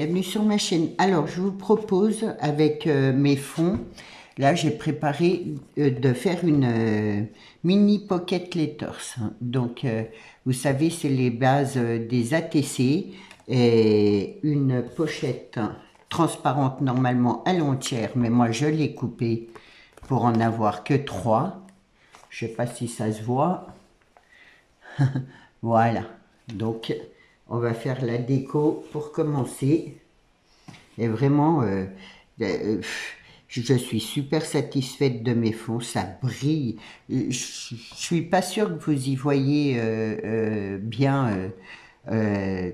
bienvenue sur ma chaîne. Alors, je vous propose avec mes fonds, là j'ai préparé de faire une mini pocket letters. Donc, vous savez, c'est les bases des ATC et une pochette transparente normalement à l'entière, mais moi je l'ai coupée pour en avoir que 3. Je sais pas si ça se voit. Voilà, donc on va faire la déco pour commencer. Et vraiment, je suis super satisfaite de mes fonds, ça brille. Je suis pas sûre que vous y voyez bien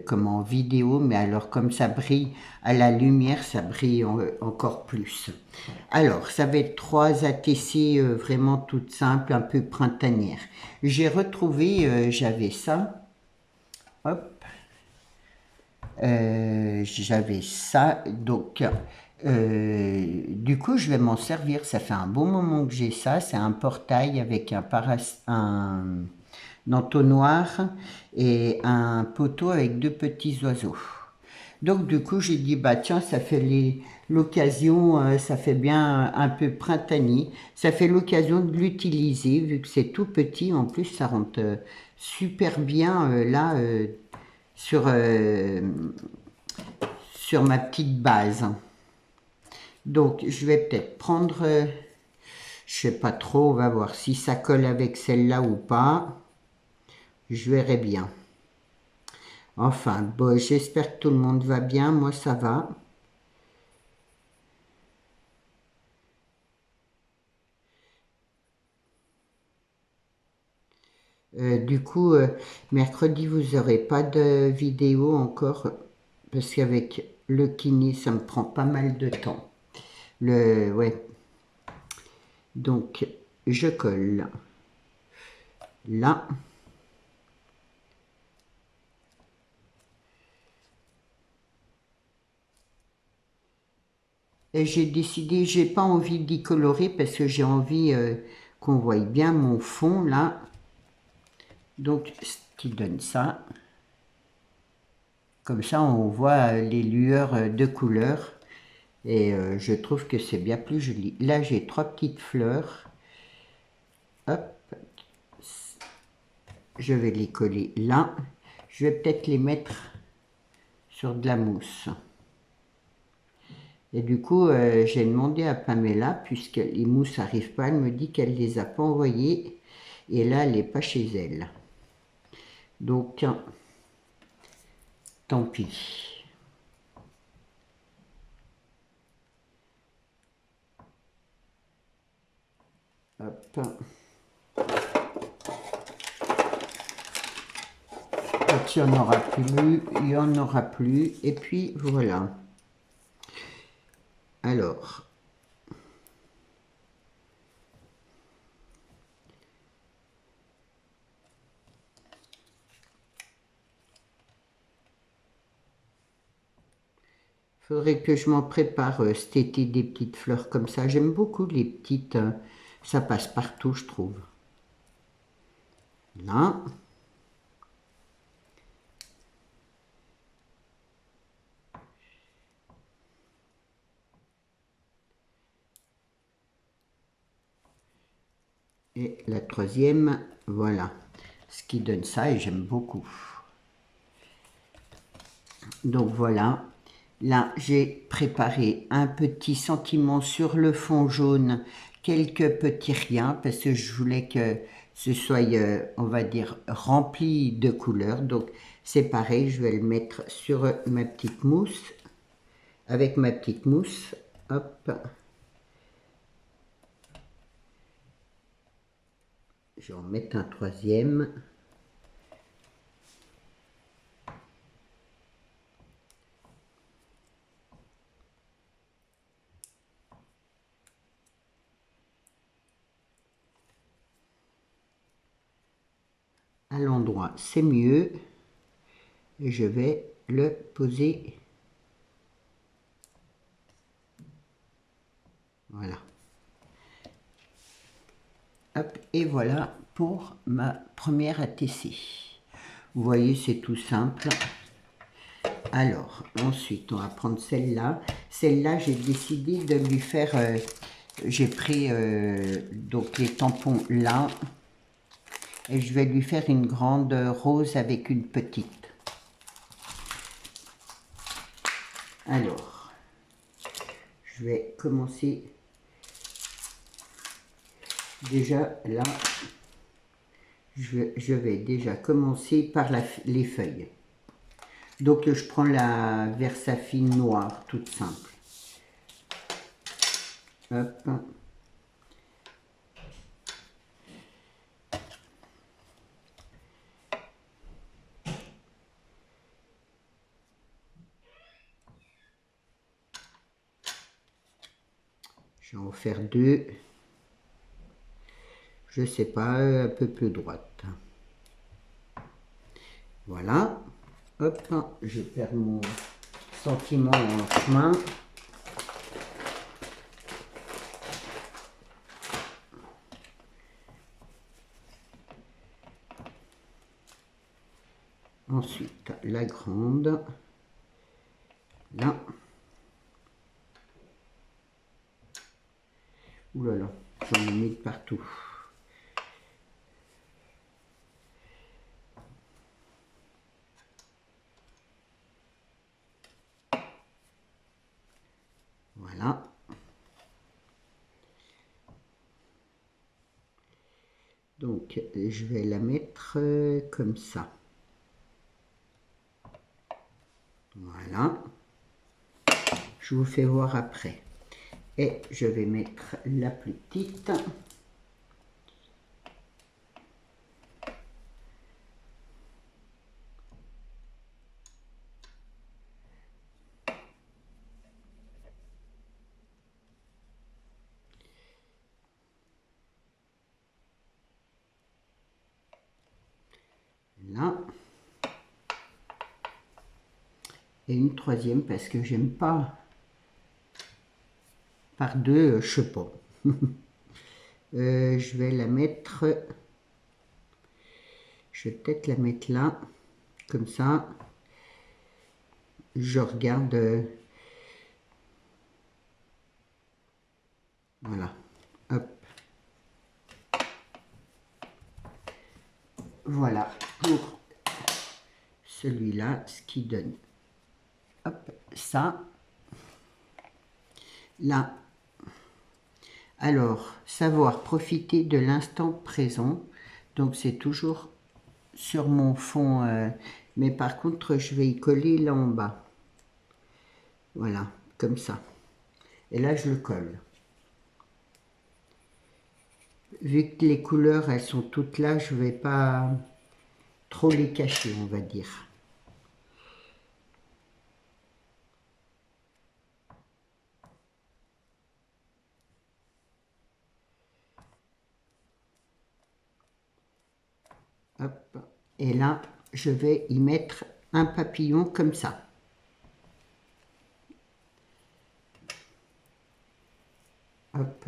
comme en vidéo, mais alors comme ça brille à la lumière, ça brille encore plus. Alors, ça va être 3 ATC vraiment toutes simples, un peu printanières. J'ai retrouvé, j'avais ça, hop, j'avais ça, donc du coup je vais m'en servir, ça fait un bon moment que j'ai ça, c'est un portail avec un entonnoir et un poteau avec 2 petits oiseaux. Donc du coup j'ai dit bah tiens ça fait l'occasion, ça fait bien un peu printanier, ça fait l'occasion de l'utiliser vu que c'est tout petit, en plus ça rentre super bien là sur, sur ma petite base. Donc je vais peut-être prendre, je sais pas trop, on va voir si ça colle avec celle-là ou pas, je verrai bien. Enfin, bon, j'espère que tout le monde va bien, moi ça va. Du coup, mercredi, vous n'aurez pas de vidéo encore, parce qu'avec le kiné, ça me prend pas mal de temps. Ouais. Donc, je colle là. Et j'ai décidé, j'ai pas envie d'y colorer parce que j'ai envie qu'on voie bien mon fond là. Donc, ce qui donne ça. Comme ça, on voit les lueurs de couleurs. Et je trouve que c'est bien plus joli. Là, j'ai 3 petites fleurs. Hop. Je vais les coller là. Je vais peut-être les mettre sur de la mousse. Et du coup, j'ai demandé à Pamela, puisque les mousses n'arrivent pas, elle me dit qu'elle ne les a pas envoyées. Et là, elle n'est pas chez elle. Donc, tant pis. Hop. Quand il n'y en aura plus, il n'y en aura plus. Et puis, voilà. Alors, faudrait que je m'en prépare cet été des petites fleurs comme ça. J'aime beaucoup les petites, ça passe partout, je trouve. Là. Et la troisième, voilà. Ce qui donne ça et j'aime beaucoup. Donc voilà. Là, j'ai préparé un petit sentiment sur le fond jaune, quelques petits riens, parce que je voulais que ce soit, on va dire, rempli de couleurs. Donc, c'est pareil, je vais le mettre sur ma petite mousse. Avec ma petite mousse, hop. Je vais en mettre un troisième. À l'endroit, c'est mieux. Et je vais le poser. Voilà. Hop, et voilà pour ma première ATC. Vous voyez, c'est tout simple. Alors, ensuite, on va prendre celle-là. Celle-là, j'ai décidé de lui faire... j'ai pris donc les tampons là. Et je vais lui faire une grande rose avec une petite. Alors, je vais commencer déjà là. Je vais déjà commencer par les feuilles. Donc je prends la Versafine noire, toute simple. Hop. Je vais en faire deux. Je sais pas, un peu plus droite. Voilà. Hop, je perds mon sentiment en chemin. Ensuite, la grande. Là. Ouh là là, j'en ai mis de partout. Voilà. Donc, je vais la mettre comme ça. Voilà. Je vous fais voir après. Et je vais mettre la plus petite. Là. Et une troisième parce que j'aime pas par deux, je sais pas. Je vais la mettre, je vais peut-être la mettre là, comme ça. Je regarde, voilà, hop. Voilà pour celui-là, ce qui donne, hop, ça. Là, alors, savoir profiter de l'instant présent. Donc, c'est toujours sur mon fond, mais par contre, je vais y coller là en bas. Voilà, comme ça. Et là, je le colle. Vu que les couleurs, elles sont toutes là, je ne vais pas trop les cacher, on va dire. Hop. Et là, je vais y mettre un papillon comme ça. Hop.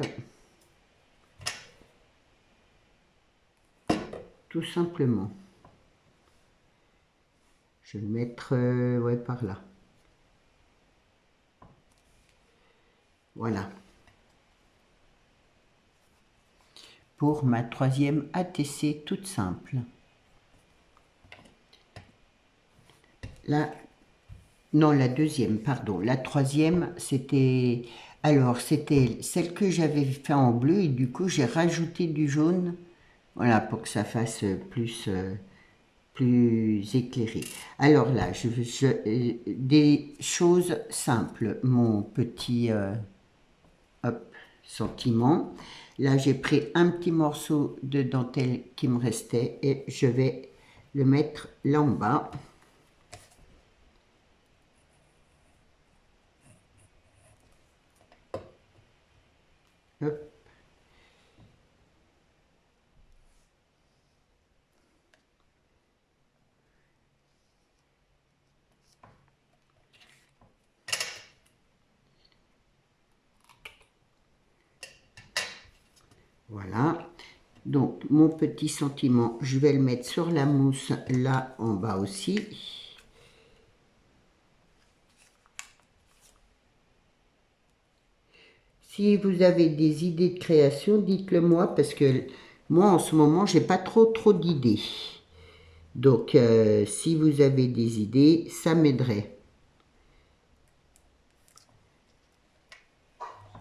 Tout simplement. Je vais le mettre ouais, par là. Voilà. Pour ma troisième ATC toute simple. Non, la deuxième, pardon. La troisième, c'était... Alors, c'était celle que j'avais fait en bleu et du coup, j'ai rajouté du jaune. Voilà, pour que ça fasse plus éclairé. Alors là, des choses simples. Mon petit hop, sentiment. Là, j'ai pris un petit morceau de dentelle qui me restait et je vais le mettre là en bas. Hop. Voilà. Donc, mon petit sentiment, je vais le mettre sur la mousse là en bas aussi. Si vous avez des idées de création, dites-le moi, parce que moi, en ce moment, j'ai pas trop d'idées. Donc, si vous avez des idées, ça m'aiderait.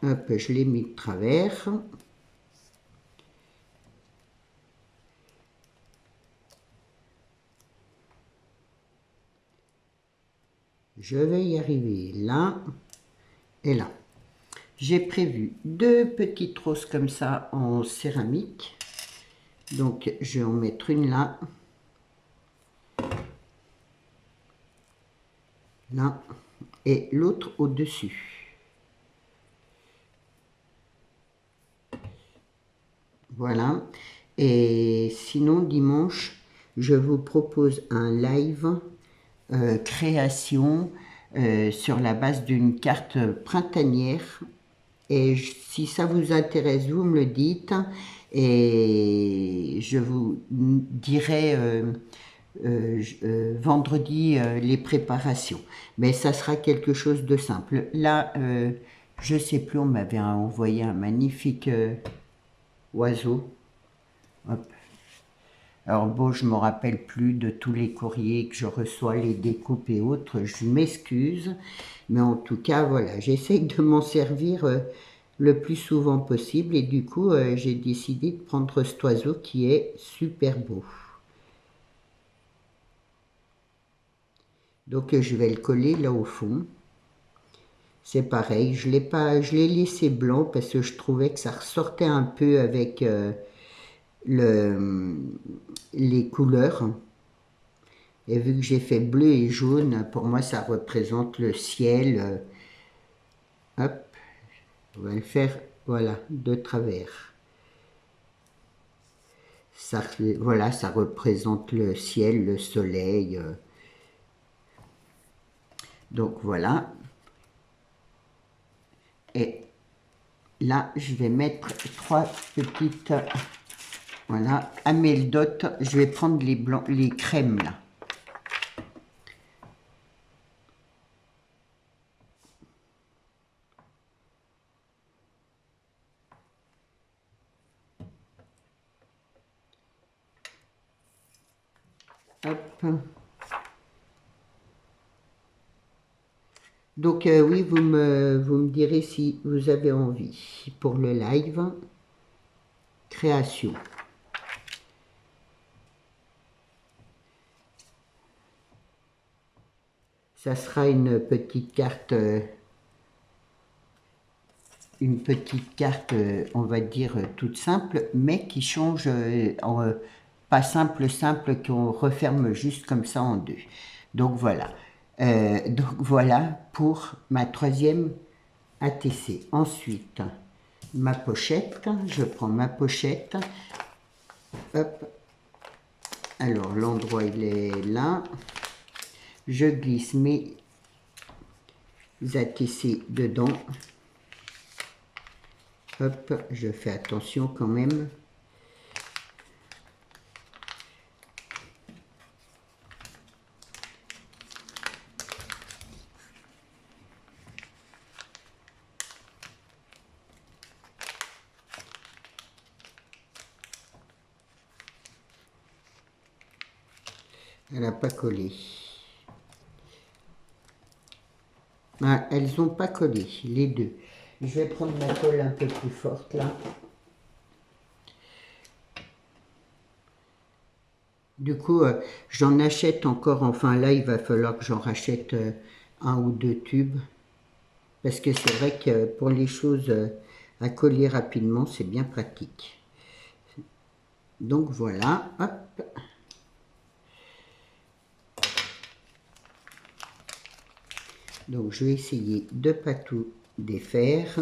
Hop, je l'ai mis de travers. Je vais y arriver là et là. J'ai prévu 2 petites roses comme ça en céramique. Donc, je vais en mettre une là. Là. Et l'autre au-dessus. Voilà. Et sinon, dimanche, je vous propose un live création sur la base d'une carte printanière. Et si ça vous intéresse, vous me le dites. Et je vous dirai vendredi les préparations. Mais ça sera quelque chose de simple. Là, je sais plus, on m'avait envoyé un magnifique oiseau. Hop. Alors bon, je ne me rappelle plus de tous les courriers que je reçois, les découpes et autres, je m'excuse. Mais en tout cas, voilà, j'essaye de m'en servir le plus souvent possible. Et du coup, j'ai décidé de prendre cet oiseau qui est super beau. Donc je vais le coller là au fond. C'est pareil, je l'ai laissé blanc parce que je trouvais que ça ressortait un peu avec les couleurs. Et vu que j'ai fait bleu et jaune, pour moi ça représente le ciel. Hop, on va le faire, voilà, de travers. Ça, voilà, ça représente le ciel, le soleil. Donc voilà. Et là, je vais mettre 3 petites, voilà, amélidotes. Je vais prendre les blancs, les crèmes là. Hop. Donc oui, vous me direz si vous avez envie pour le live création. Ça sera une petite carte, on va dire toute simple, mais qui change, pas simple, qu'on referme juste comme ça en deux. Donc voilà. Donc voilà pour ma 3e ATC. Ensuite, ma pochette. Je prends ma pochette. Hop. Alors, l'endroit, il est là. Je glisse mes ATC dedans. Hop, je fais attention quand même. Elle n'a pas collé. Ah, elles n'ont pas collé, les deux. Je vais prendre ma colle un peu plus forte là. Du coup, j'en achète encore. Enfin là, il va falloir que j'en rachète 1 ou 2 tubes. Parce que c'est vrai que pour les choses à coller rapidement, c'est bien pratique. Donc voilà, hop. Donc je vais essayer de pas tout défaire.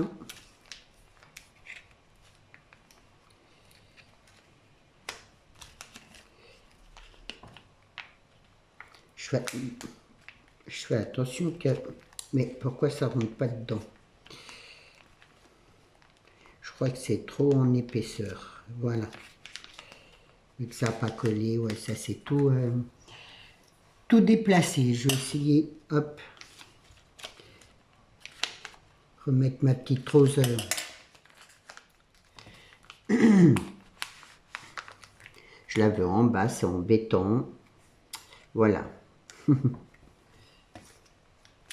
Je fais attention que... Mais pourquoi ça ne rentre pas dedans? Je crois que c'est trop en épaisseur. Voilà. Vu que ça n'a pas collé, ouais, ça c'est tout, tout déplacé. Je vais essayer, hop, remettre ma petite rose Je la veux en bas, c'est en béton. Voilà.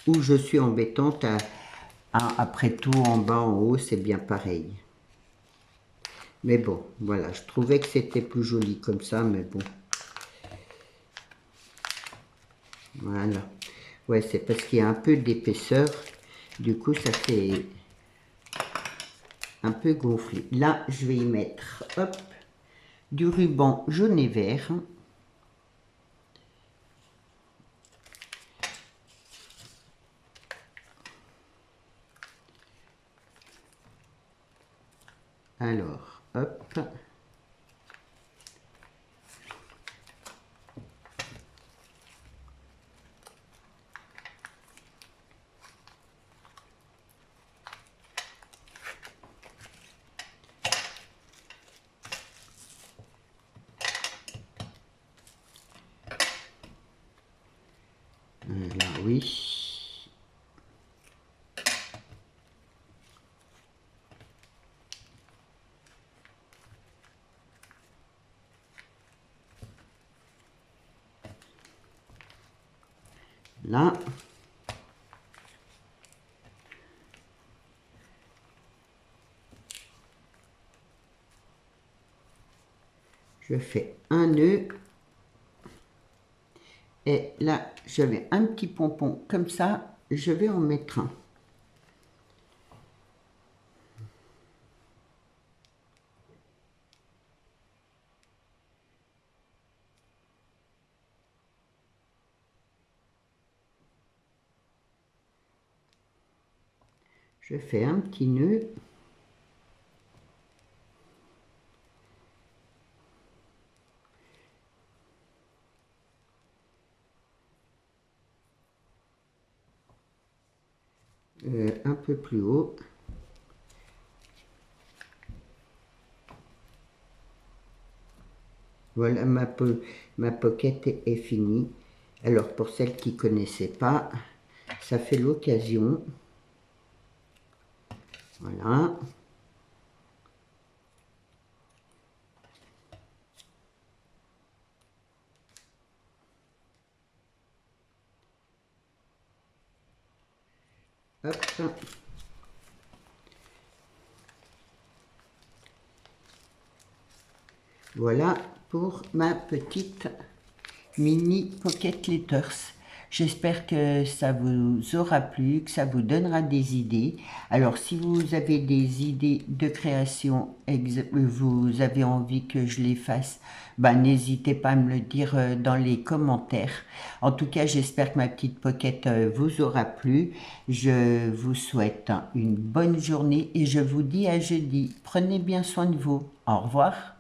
Où je suis en béton, après tout, en bas, en haut, c'est bien pareil. Mais bon, voilà, je trouvais que c'était plus joli comme ça, mais bon. Voilà. Ouais, c'est parce qu'il y a un peu d'épaisseur. Du coup, ça fait un peu gonflé. Là, je vais y mettre, hop, du ruban jaune et vert. Alors, hop. Là, oui. Là. Je fais un nœud. Et là, j'avais un petit pompon comme ça. Je vais en mettre un. Je fais un petit nœud. Un peu plus haut. Voilà, ma pocket est finie. Alors, pour celles qui ne connaissaient pas, ça fait l'occasion. Voilà. Hop. Voilà pour ma petite mini pocket letters. J'espère que ça vous aura plu, que ça vous donnera des idées. Alors, si vous avez des idées de création, vous avez envie que je les fasse, ben, n'hésitez pas à me le dire dans les commentaires. En tout cas, j'espère que ma petite pocket vous aura plu. Je vous souhaite une bonne journée et je vous dis à jeudi. Prenez bien soin de vous. Au revoir.